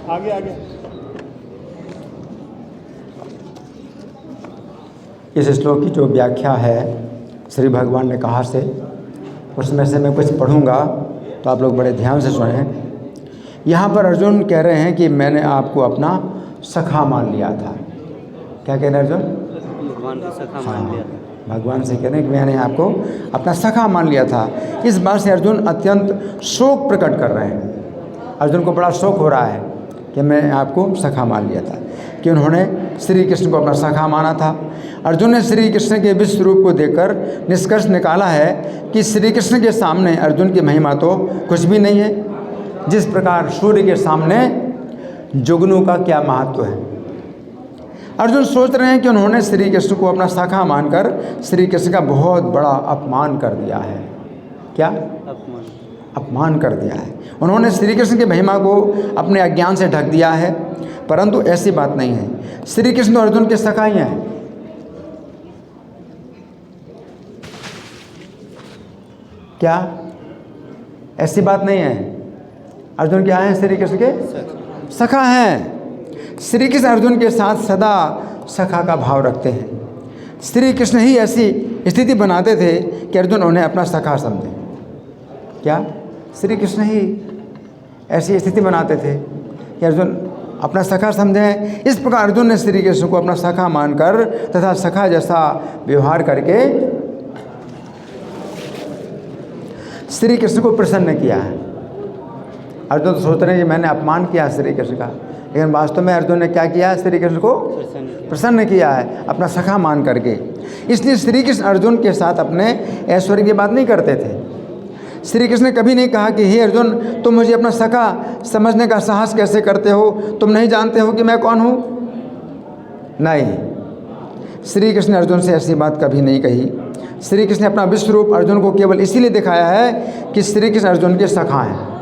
आगे आगे। इस श्लोक की जो व्याख्या है श्री भगवान ने कहा से, उसमें से मैं कुछ पढ़ूंगा तो आप लोग बड़े ध्यान से सुनें। यहाँ पर अर्जुन कह रहे हैं कि मैंने आपको अपना सखा मान लिया था। क्या कह रहे हैं अर्जुन? भगवान को सखा मान लिया था। भगवान से कह रहे हैं कि मैंने आपको अपना सखा मान लिया था। इस बात से अर्जुन अत्यंत शोक प्रकट कर रहे हैं। अर्जुन को बड़ा शोक हो रहा है कि मैं आपको सखा मान लिया था, कि उन्होंने श्री कृष्ण को अपना सखा माना था। अर्जुन ने श्री कृष्ण के विश्व रूप को देखकर निष्कर्ष निकाला है कि श्री कृष्ण के सामने अर्जुन की महिमा तो कुछ भी नहीं है। जिस प्रकार सूर्य के सामने जुगनू का क्या महत्व है। अर्जुन सोच रहे हैं कि उन्होंने श्री कृष्ण को अपना सखा मानकर श्री कृष्ण का बहुत बड़ा अपमान कर दिया है। क्या अपमान कर दिया है। उन्होंने श्री कृष्ण की महिमा को अपने अज्ञान से ढक दिया है, परंतु ऐसी बात नहीं है। श्री कृष्ण तो अर्जुन के सखा ही हैं। क्या ऐसी बात नहीं है? अर्जुन क्या है? श्री कृष्ण के सखा हैं। श्री कृष्ण अर्जुन के साथ सदा सखा का भाव रखते हैं। श्री कृष्ण ही ऐसी स्थिति बनाते थे कि अर्जुन उन्हें अपना सखा समझे। क्या श्री कृष्ण ही ऐसी स्थिति बनाते थे कि अर्जुन अपना सखा समझें। इस प्रकार अर्जुन ने श्री कृष्ण को अपना सखा मानकर तथा सखा जैसा व्यवहार करके श्री कृष्ण को प्रसन्न किया है। अर्जुन तो सोच रहे हैं कि मैंने अपमान किया श्री कृष्ण का, लेकिन वास्तव में अर्जुन ने क्या किया? श्री कृष्ण को प्रसन्न किया है अपना सखा मान करके। इसलिए श्री कृष्ण अर्जुन के साथ अपने ऐश्वर्य की बात नहीं करते थे। श्री कृष्ण ने कभी नहीं कहा कि हे अर्जुन, तुम मुझे अपना सखा समझने का साहस कैसे करते हो? तुम नहीं जानते हो कि मैं कौन हूँ? नहीं, श्री कृष्ण ने अर्जुन से ऐसी बात कभी नहीं कही। श्री कृष्ण ने अपना विश्व रूप अर्जुन को केवल इसीलिए दिखाया है कि श्री कृष्ण अर्जुन के सखा हैं।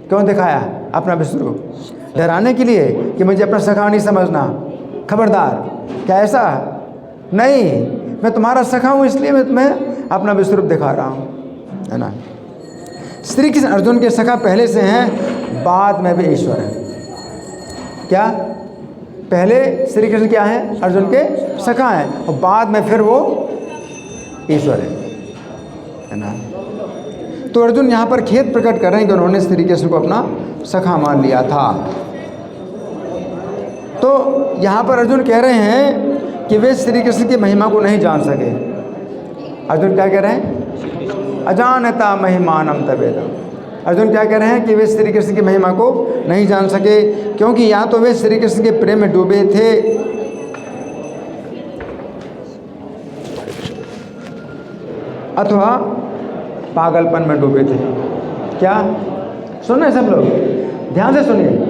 क्यों दिखाया अपना विश्व रूप? डराने के लिए कि मुझे अपना सखा नहीं समझना, खबरदार। क्या ऐसा? नहीं, मैं तुम्हारा सखा हूँ, इसलिए मैं तुम्हें अपना विश्व रूप दिखा रहा हूँ, है ना। श्री कृष्ण अर्जुन के सखा पहले से हैं, बाद में भी ईश्वर है। क्या? पहले श्री कृष्ण क्या है? अर्जुन के सखा हैं, और बाद में फिर वो ईश्वर है ना। तो अर्जुन यहाँ पर खेद प्रकट कर रहे हैं कि उन्होंने श्री कृष्ण को अपना सखा मान लिया था। तो यहाँ पर अर्जुन कह रहे हैं कि वे श्री कृष्ण की महिमा को नहीं जान सके। अर्जुन क्या कह रहे हैं? अजानता महिमानम तवेदम। अर्जुन क्या कह रहे हैं कि वे श्री कृष्ण की महिमा को नहीं जान सके, क्योंकि या तो वे श्री कृष्ण के प्रेम में डूबे थे, अथवा पागलपन में डूबे थे। क्या? सुने सब लोग, ध्यान से सुनिए।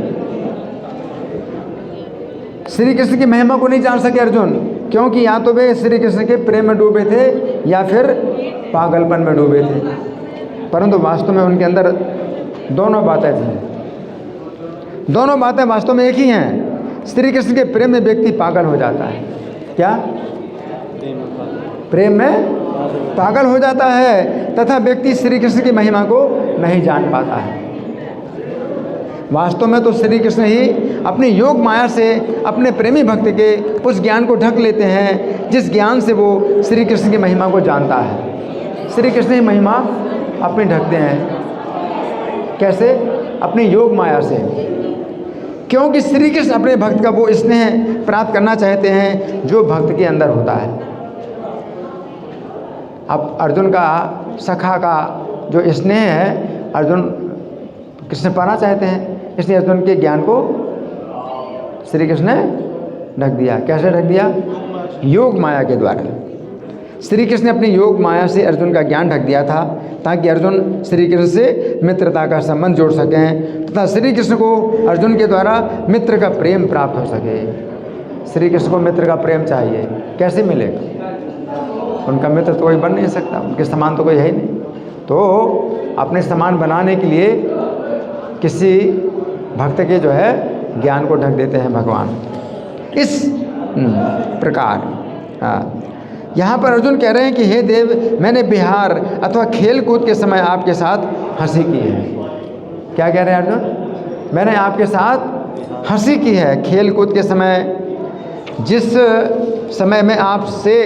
श्री कृष्ण की महिमा को नहीं जान सके अर्जुन, क्योंकि या तो वे श्री कृष्ण के प्रेम में डूबे थे या फिर पागलपन में डूबे थे, परंतु वास्तव में उनके अंदर दोनों बातें थीं। दोनों बातें वास्तव में एक ही हैं। श्री कृष्ण के प्रेम में व्यक्ति पागल हो जाता है। क्या? प्रेम में पागल हो जाता है, तथा व्यक्ति श्री कृष्ण की महिमा को नहीं जान पाता है। वास्तव में तो श्री कृष्ण ही अपनी योग माया से अपने प्रेमी भक्त के उस ज्ञान को ढक लेते हैं जिस ज्ञान से वो श्री कृष्ण की महिमा को जानता है। श्री कृष्ण ही महिमा अपनी ढकते हैं। कैसे? अपनी योग माया से, क्योंकि श्री कृष्ण अपने भक्त का वो स्नेह प्राप्त करना चाहते हैं जो भक्त के अंदर होता है। अब अर्जुन का सखा का जो स्नेह है अर्जुन कृष्ण पाना चाहते हैं, इसलिए अर्जुन के ज्ञान को श्री कृष्ण ने ढक दिया। कैसे ढक दिया? योग माया के द्वारा। श्री कृष्ण ने अपनी योग माया से अर्जुन का ज्ञान ढक दिया था, ताकि अर्जुन श्री कृष्ण से मित्रता का संबंध जोड़ सकें तथा श्री कृष्ण को अर्जुन के द्वारा मित्र का प्रेम प्राप्त हो सके। श्री कृष्ण को मित्र का प्रेम चाहिए, कैसे मिलेगा? उनका मित्र तो कोई बन नहीं सकता, उनके समान तो कोई है ही नहीं। तो अपने समान बनाने के लिए किसी भक्त के जो है ज्ञान को ढक देते हैं भगवान। इस प्रकार यहाँ पर अर्जुन कह रहे हैं कि हे देव, मैंने विहार अथवा खेल कूद के समय आपके साथ हंसी की है। क्या कह रहे हैं अर्जुन? मैंने आपके साथ हंसी की है। खेल कूद के समय, जिस समय मैं आपसे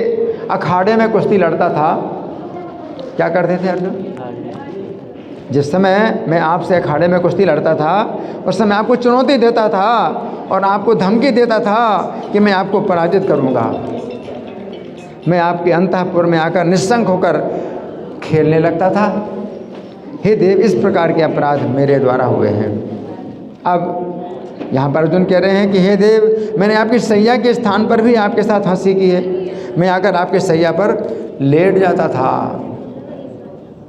अखाड़े में कुश्ती लड़ता था, क्या करते थे अर्जुन? जिस समय मैं आपसे अखाड़े में कुश्ती लड़ता था, उस समय आपको चुनौती देता था और आपको धमकी देता था कि मैं आपको पराजित करूंगा। मैं आपके अंतःपुर में आकर निस्संक होकर खेलने लगता था। हे देव, इस प्रकार के अपराध मेरे द्वारा हुए हैं। अब यहाँ पर अर्जुन कह रहे हैं कि हे देव, मैंने आपकी सैया के स्थान पर भी आपके साथ हंसी की है। मैं आकर आपके सैया पर लेट जाता था।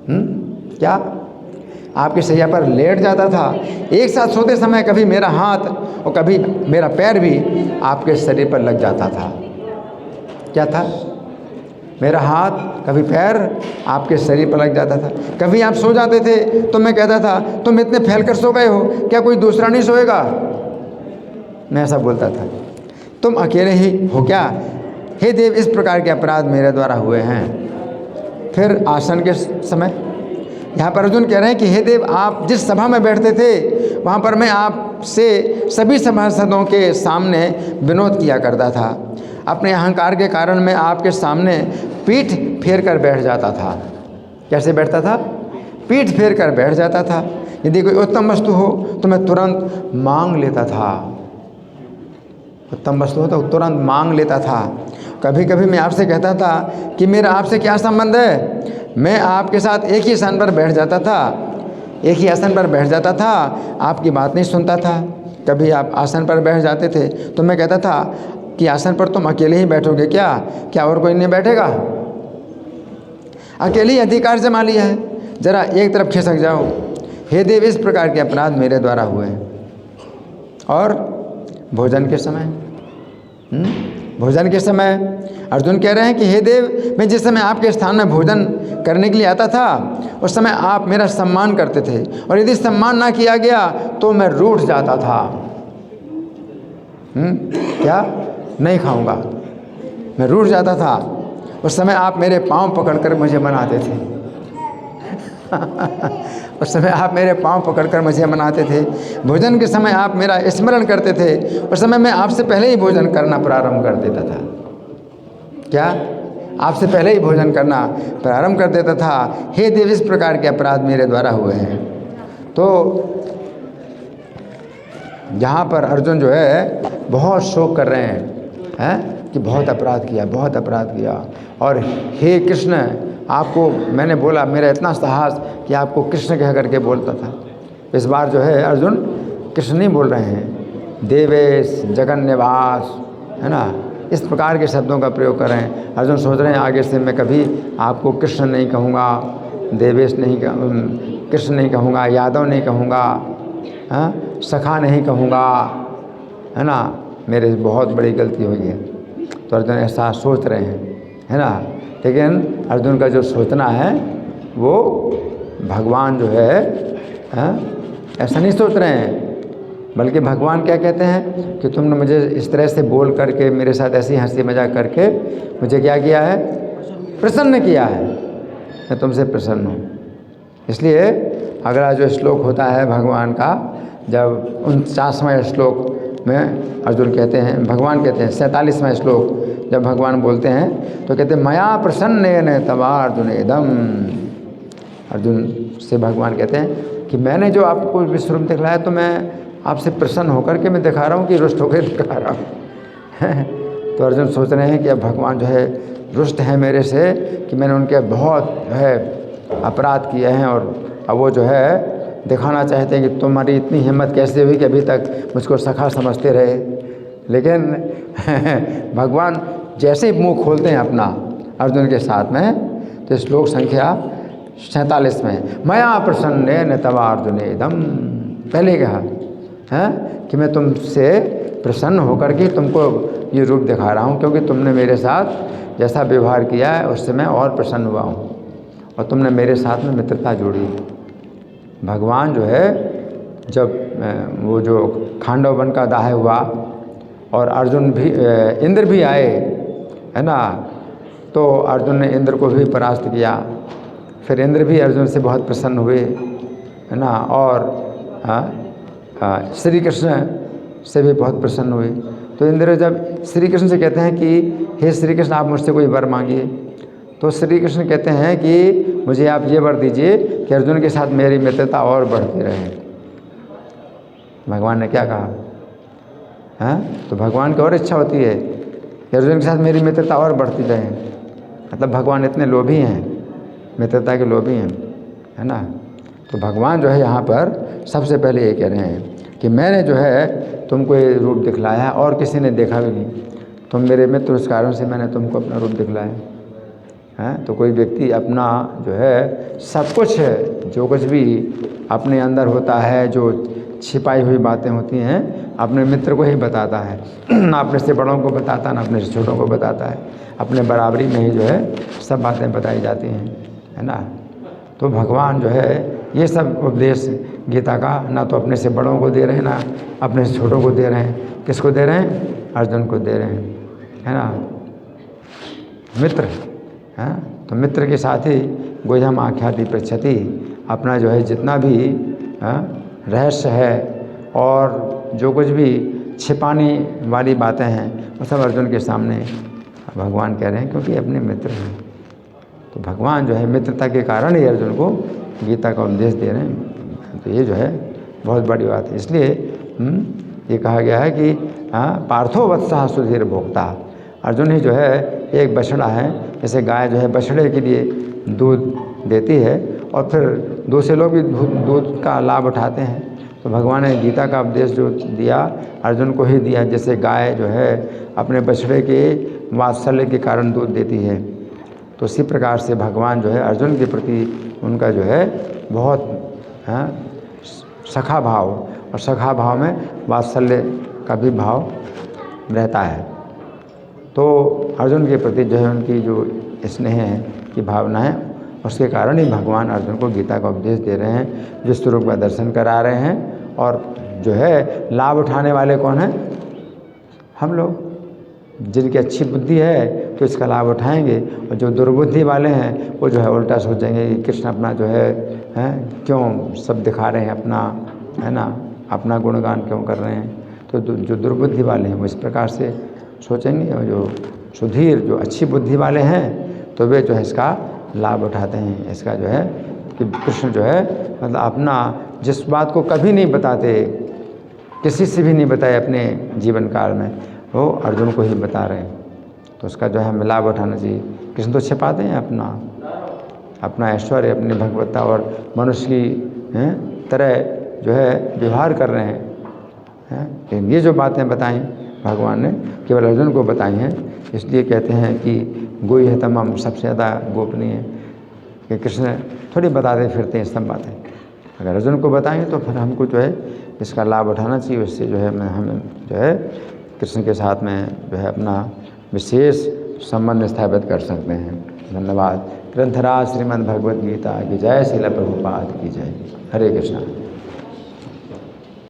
क्या? आपकी सैया पर लेट जाता था। एक साथ सोते समय कभी मेरा हाथ और कभी मेरा पैर भी आपके शरीर पर लग जाता था। क्या था? मेरा हाथ, कभी पैर आपके शरीर पर लग जाता था। कभी आप सो जाते थे तो मैं कहता था, तुम इतने फैल कर सो गए हो, क्या कोई दूसरा नहीं सोएगा? मैं ऐसा बोलता था। तुम अकेले ही हो क्या? हे देव, इस प्रकार के अपराध मेरे द्वारा हुए हैं। फिर आसन के समय यहाँ पर अर्जुन कह रहे हैं कि हे देव, आप जिस सभा में बैठते थे वहाँ पर मैं आपसे सभी सभासदों के सामने विनोद किया करता था। अपने अहंकार के कारण मैं आपके सामने पीठ फेर कर बैठ जाता था। कैसे बैठता था? पीठ फेर कर बैठ जाता था। यदि कोई उत्तम वस्तु हो तो मैं तुरंत मांग लेता था। उत्तम वस्तु हो तो तुरंत मांग लेता था। कभी कभी मैं आपसे कहता था कि मेरा आपसे क्या संबंध है। मैं आपके साथ एक ही आसन पर बैठ जाता था, एक ही आसन पर बैठ जाता था, आपकी बात नहीं सुनता था। कभी आप आसन पर बैठ जाते थे तो मैं कहता था कि आसन पर तुम अकेले ही बैठोगे क्या? क्या और कोई नहीं बैठेगा? अकेले ही अधिकार जमा लिया है, जरा एक तरफ खिसक जाओ। हे देव, इस प्रकार के अपराध मेरे द्वारा हुए हैं। और भोजन के समय, भोजन के समय अर्जुन कह रहे हैं कि हे देव, मैं जिस समय आपके स्थान में भोजन करने के लिए आता था उस समय आप मेरा सम्मान करते थे, और यदि सम्मान ना किया गया तो मैं रूठ जाता था। क्या? नहीं खाऊंगा, मैं रूठ जाता था। उस समय आप मेरे पाँव पकड़कर मुझे मनाते थे। उस समय आप मेरे पाँव पकड़कर मुझे मनाते थे। भोजन के समय आप मेरा स्मरण करते थे। उस समय मैं आपसे पहले ही भोजन करना प्रारंभ कर देता था। क्या? आपसे पहले ही भोजन करना प्रारंभ कर देता था। हे देव, इस प्रकार के अपराध मेरे द्वारा हुए हैं। तो यहाँ पर अर्जुन जो है बहुत शोक कर रहे हैं कि बहुत अपराध किया, बहुत अपराध किया। और हे कृष्ण, आपको मैंने बोला, मेरा इतना साहस कि आपको कृष्ण कह करके बोलता था। इस बार जो है अर्जुन कृष्ण नहीं बोल रहे हैं, देवेश, जगन्निवास, है ना, इस प्रकार के शब्दों का प्रयोग कर रहे हैं। अर्जुन सोच रहे हैं आगे से मैं कभी आपको कृष्ण नहीं कहूँगा, देवेश नहीं कृष्ण नहीं कहूँगा, यादव नहीं कहूँगा, सखा नहीं कहूँगा, है ना, मेरे बहुत बड़ी गलती हुई है। तो अर्जुन ऐसा सोच रहे हैं, है ना। लेकिन अर्जुन का जो सोचना है वो भगवान जो है ऐसा नहीं सोच रहे हैं, बल्कि भगवान क्या कहते हैं कि तुमने मुझे इस तरह से बोल करके, मेरे साथ ऐसी हंसी मजाक करके मुझे क्या किया है? प्रसन्न किया है। मैं तुमसे प्रसन्न हूँ। इसलिए अगला जो श्लोक होता है भगवान का, जब 49वें श्लोक में अर्जुन कहते हैं, भगवान कहते हैं 47वां श्लोक जब भगवान बोलते हैं तो कहते हैं मया प्रसन्नेन तवार्जुन इदम्। अर्जुन से भगवान कहते हैं कि मैंने जो आपको विश्व रूप दिखलाया तो मैं आपसे प्रसन्न होकर के मैं दिखा रहा हूँ कि रुष्ट होकर दिखा रहा हूँ। तो अर्जुन सोच रहे हैं कि अब भगवान जो है रुष्ट है मेरे से कि मैंने उनके बहुत जो है अपराध किए हैं, और अब वो जो है दिखाना चाहते हैं कि तुम्हारी इतनी हिम्मत कैसे हुई कि अभी तक मुझको सखा समझते रहे। लेकिन भगवान जैसे ही मुंह खोलते हैं अपना अर्जुन के साथ में, तो श्लोक संख्या 47 में मया प्रसन्नेन तवार्जुन इदम्, पहले कहा है कि मैं तुमसे प्रसन्न होकर के तुमको ये रूप दिखा रहा हूँ, क्योंकि तुमने मेरे साथ जैसा व्यवहार किया है उससे मैं और प्रसन्न हुआ हूँ, और तुमने मेरे साथ में मित्रता जोड़ी। भगवान जो है जब वो जो खांडव वन का दाह हुआ और अर्जुन भी इंद्र भी आए, है ना, तो अर्जुन ने इंद्र को भी परास्त किया। फिर इंद्र भी अर्जुन से बहुत प्रसन्न हुए, है ना, और श्री कृष्ण से भी बहुत प्रसन्न हुए। तो इंद्र जब श्री कृष्ण से कहते हैं कि हे श्री कृष्ण आप मुझसे कोई वर मांगिए, तो श्री कृष्ण कहते हैं कि मुझे आप ये वर दीजिए कि अर्जुन के साथ मेरी मित्रता और बढ़ती रहे। भगवान ने क्या कहा? हाँ, तो भगवान की और इच्छा होती है कि अर्जुन के साथ मेरी मित्रता और बढ़ती रहे। मतलब भगवान इतने लोभी हैं, मित्रता के लोभी हैं, है ना। तो भगवान जो है यहाँ पर सबसे पहले ये कह रहे हैं कि मैंने जो है तुमको ये रूप दिखलाया है और किसी ने देखा भी नहीं। तुम मेरे मित्र, उस कारण से मैंने तुमको अपना रूप दिखलाया है। तो कोई व्यक्ति अपना जो है सब कुछ है, जो कुछ भी अपने अंदर होता है, जो छिपाई हुई बातें होती हैं, अपने मित्र को ही बताता है। ना अपने से बड़ों को बताता, ना अपने से छोटों को बताता है। अपने बराबरी में ही जो है सब बातें बताई जाती हैं, है ना। तो भगवान जो है ये सब उपदेश गीता का ना तो अपने से बड़ों को दे रहे हैं, ना अपने से छोटों को दे रहे हैं। किसको दे रहे हैं? अर्जुन को दे रहे हैं, है ना। मित्र, हैं, तो मित्र के साथ ही गुह्यम आख्याति पृच्छति, अपना जो है जितना भी रहस्य है और जो कुछ भी छिपाने वाली बातें हैं वो सब अर्जुन के सामने भगवान कह रहे हैं, क्योंकि अपने मित्र हैं। तो भगवान जो है मित्रता के कारण ही अर्जुन को गीता का उपदेश दे रहे हैं। तो ये जो है बहुत बड़ी बात है। इसलिए ये कहा गया है कि पार्थो वत्सः सुधीर भोक्ता। अर्जुन ही जो है एक बछड़ा है, जैसे गाय जो है बछड़े के लिए दूध देती है और फिर दूसरे लोग भी दूध का लाभ उठाते हैं। तो भगवान ने गीता का उपदेश जो दिया अर्जुन को ही दिया। जैसे गाय जो है अपने बछड़े के वात्सल्य के कारण दूध देती है, तो उसी प्रकार से भगवान जो है अर्जुन के प्रति उनका जो है बहुत सखा भाव, और सखा भाव में वात्सल्य का भी भाव रहता है। तो अर्जुन के प्रति जो है उनकी जो स्नेह है की भावना है, उसके कारण ही भगवान अर्जुन को गीता का उपदेश दे रहे हैं, जिस स्वरूप का दर्शन करा रहे हैं। और जो है लाभ उठाने वाले कौन हैं? हम लोग। जिनकी अच्छी बुद्धि है तो इसका लाभ उठाएंगे, और जो दुर्बुद्धि वाले हैं वो जो है उल्टा सोचेंगे कि कृष्ण अपना जो है क्यों सब दिखा रहे हैं अपना, है ना, अपना गुणगान क्यों कर रहे हैं। तो जो दुर्बुद्धि वाले हैं वो इस प्रकार से सोचेंगे, और जो सुधीर जो अच्छी बुद्धि वाले हैं तो वे जो है इसका लाभ उठाते हैं। इसका जो है कि कृष्ण जो है मतलब अपना जिस बात को कभी नहीं बताते, किसी से भी नहीं बताए अपने जीवन काल में, वो अर्जुन को ही बता रहे हैं। तो उसका जो है हमें लाभ उठाना चाहिए। कृष्ण तो छिपाते हैं अपना ऐश्वर्य, अपनी भगवत्ता और मनुष्य की तरह जो है व्यवहार कर रहे हैं। लेकिन ये जो बातें बताई भगवान ने केवल अर्जुन को बताई हैं, इसलिए कहते हैं कि गोई है तमाम सबसे ज़्यादा गोपनीय, कि कृष्ण थोड़ी बताते फिरते हैं सब बातें। अगर अर्जुन को बताएंगे तो फिर हमको जो है इसका लाभ उठाना चाहिए। उससे जो है हमें जो है कृष्ण के साथ में जो है अपना विशेष संबंध स्थापित कर सकते हैं। धन्यवाद। ग्रंथराज श्रीमद् भगवद गीता की जय, श्रील प्रभुपाद की जय। हरे कृष्णा।